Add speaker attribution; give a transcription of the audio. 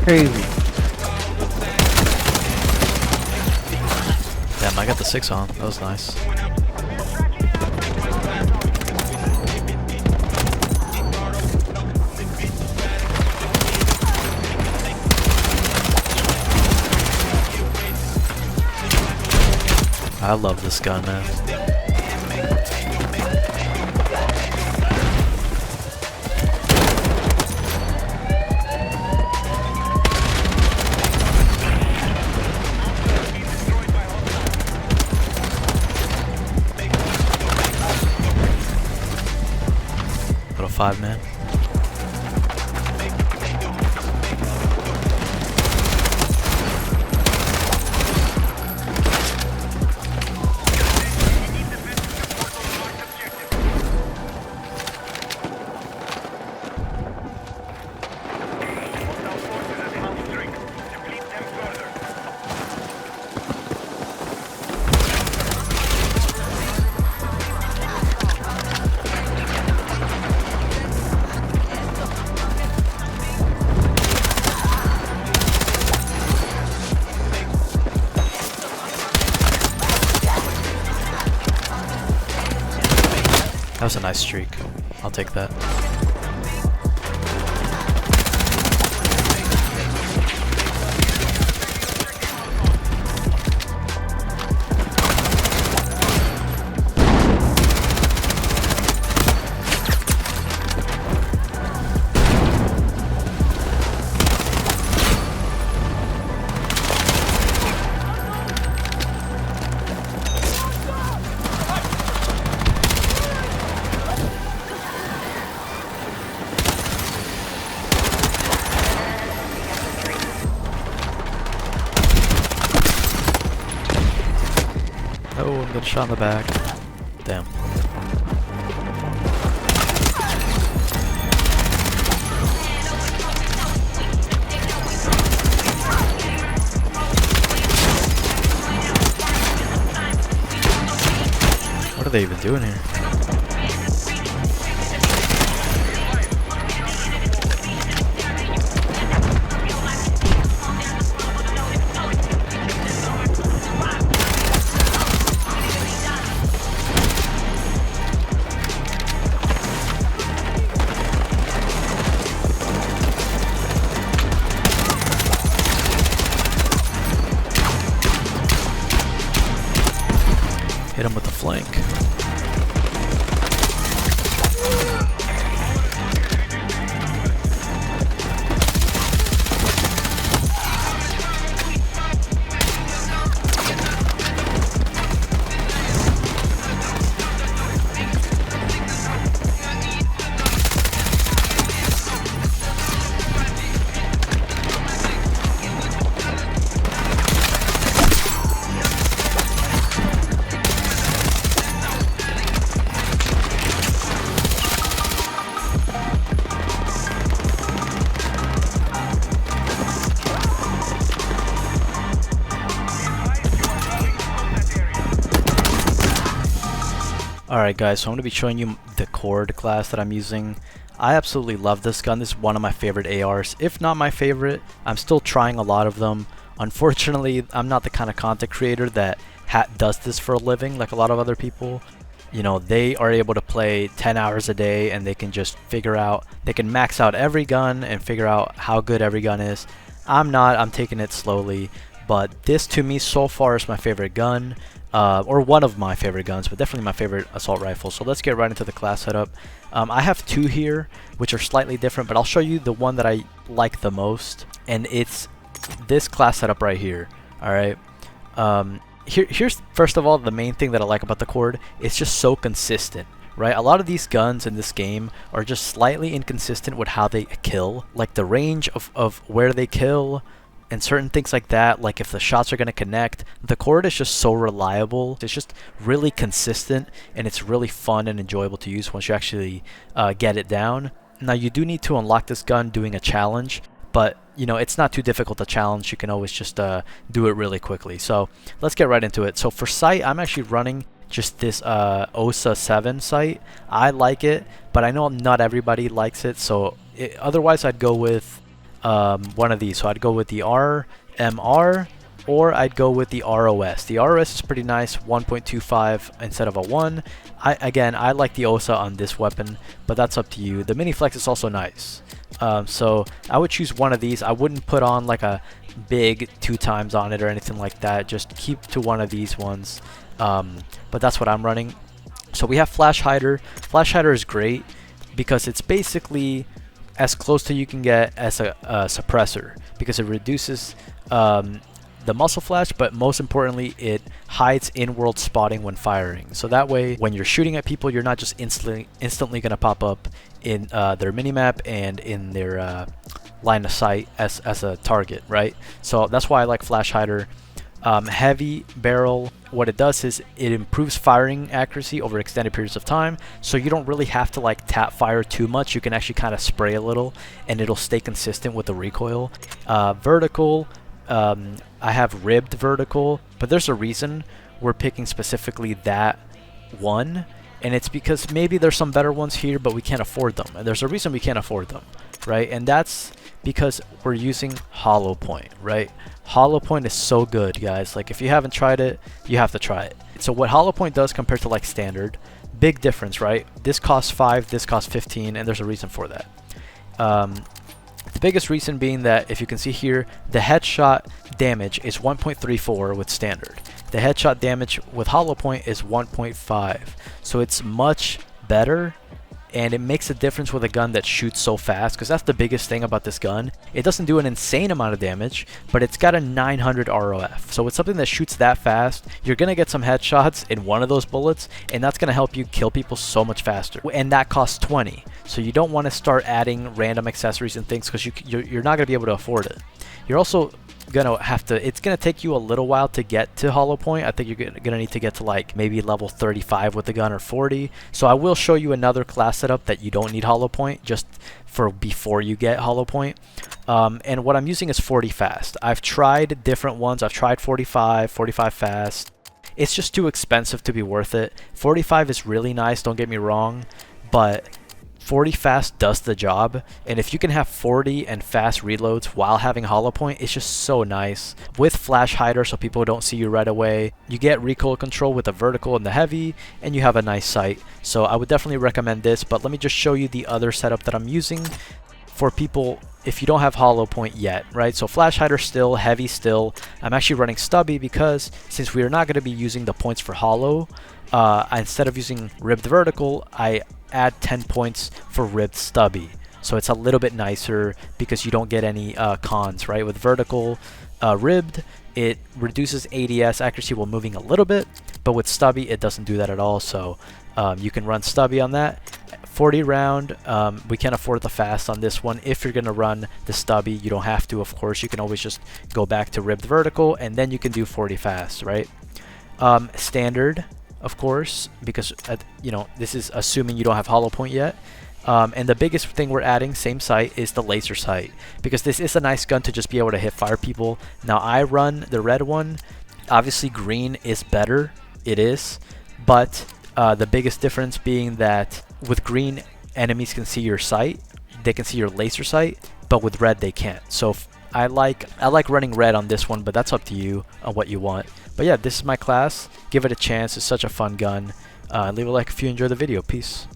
Speaker 1: crazy.
Speaker 2: Damn, I got the 6 on. That was nice. I love this gun, man. Little 5-man. That was a nice streak. I'll take that. Oh, I'm getting shot in the back. Damn. What are they even doing here? Hit him with the flank. Alright guys, so I'm going to be showing you the KORD class that I'm using. I absolutely love this gun. This is one of my favorite ARs, if not my favorite. I'm still trying a lot of them. Unfortunately, I'm not the kind of content creator that does this for a living like a lot of other people. You know, they are able to play 10 hours a day and they can just figure out, they can max out every gun and figure out how good every gun is. I'm not, I'm taking it slowly, but this to me so far is my favorite gun. Or one of my favorite guns, but definitely my favorite assault rifle. So let's get right into the class setup. I have two here, which are slightly different, but I'll show you the one that I like the most, and it's this class setup right here. Alright, here's first of all the main thing that I like about the KORD. It's just so consistent, right? A lot of these guns in this game are just slightly inconsistent with how they kill, like the range of where they kill, and certain things like that, like if the shots are going to connect. The KORD is just so reliable. It's just really consistent, and it's really fun and enjoyable to use once you actually get it down. Now you do need to unlock this gun doing a challenge, but you know, it's not too difficult to challenge. You can always just do it really quickly. So let's get right into it. So for sight, I'm actually running just this OSA 7 sight. I like it, but I know not everybody likes it, so otherwise I'd go with one of these. So I'd go with the RMR, or I'd go with the ROS. The ROS is pretty nice, 1.25 instead of a 1. Again, I like the OSA on this weapon, but that's up to you. The mini flex is also nice. So I would choose one of these. I wouldn't put on like a big 2 times on it or anything like that. Just keep to one of these ones. But that's what I'm running. So we have Flash Hider. Flash Hider is great because it's basically as close to you can get as a suppressor, because it reduces the muzzle flash, but most importantly it hides in-world spotting when firing. So that way when you're shooting at people, you're not just instantly gonna pop up in their minimap and in their line of sight as a target, right? So that's why I like Flash Hider. Heavy barrel, what it does is it improves firing accuracy over extended periods of time, so you don't really have to like tap fire too much. You can actually kind of spray a little and it'll stay consistent with the recoil. Vertical, I have ribbed vertical, but there's a reason we're picking specifically that one, and it's because maybe there's some better ones here, but we can't afford them, and there's a reason we can't afford them, right? And that's because we're using hollow point, right? Hollow point is so good, guys. Like, if you haven't tried it, you have to try it. So what hollow point does compared to like standard, big difference, right? This costs 5, this costs 15, and there's a reason for that. The biggest reason being that, if you can see here, the headshot damage is 1.34 with standard. The headshot damage with hollow point is 1.5. So it's much better, and it makes a difference with a gun that shoots so fast, because that's the biggest thing about this gun. It doesn't do an insane amount of damage, but it's got a 900 ROF. So it's something that shoots that fast. You're going to get some headshots in one of those bullets, and that's going to help you kill people so much faster. And that costs 20. So you don't want to start adding random accessories and things, because you're not going to be able to afford it. You're also gonna have to, it's gonna take you a little while to get to hollow point. I think you're gonna need to get to like maybe level 35 with the gun, or 40. So I will show you another class setup that you don't need hollow point, just for before you get hollow point. And what I'm using is 40 fast. I've tried different ones. I've tried 45 fast. It's just too expensive to be worth it. 45 is really nice, don't get me wrong, but 40 fast does the job, and if you can have 40 and fast reloads while having hollow point, it's just so nice. With Flash Hider, so people don't see you right away, you get recoil control with the vertical and the heavy, and you have a nice sight. So I would definitely recommend this, but let me just show you the other setup that I'm using for people if you don't have hollow point yet, right? So Flash Hider still, heavy still. I'm actually running stubby because since we are not going to be using the points for hollow, instead of using ribbed vertical, I add 10 points for ribbed stubby. So it's a little bit nicer because you don't get any cons, right? With vertical ribbed, it reduces ADS, accuracy while moving a little bit, but with stubby, it doesn't do that at all. So you can run stubby on that. 40 round, we can't afford the fast on this one. If you're going to run the stubby, you don't have to, of course. You can always just go back to ribbed vertical, and then you can do 40 fast, right? Standard, of course, because you know, this is assuming you don't have hollow point yet. And the biggest thing we're adding, same sight, is the laser sight, because this is a nice gun to just be able to hit fire people. Now I run the red one. Obviously green is better, it is, but the biggest difference being that with green, enemies can see your sight, they can see your laser sight, but with red they can't. So I like running red on this one, but that's up to you on what you want. But yeah, this is my class. Give it a chance. It's such a fun gun. Leave a like if you enjoyed the video. Peace.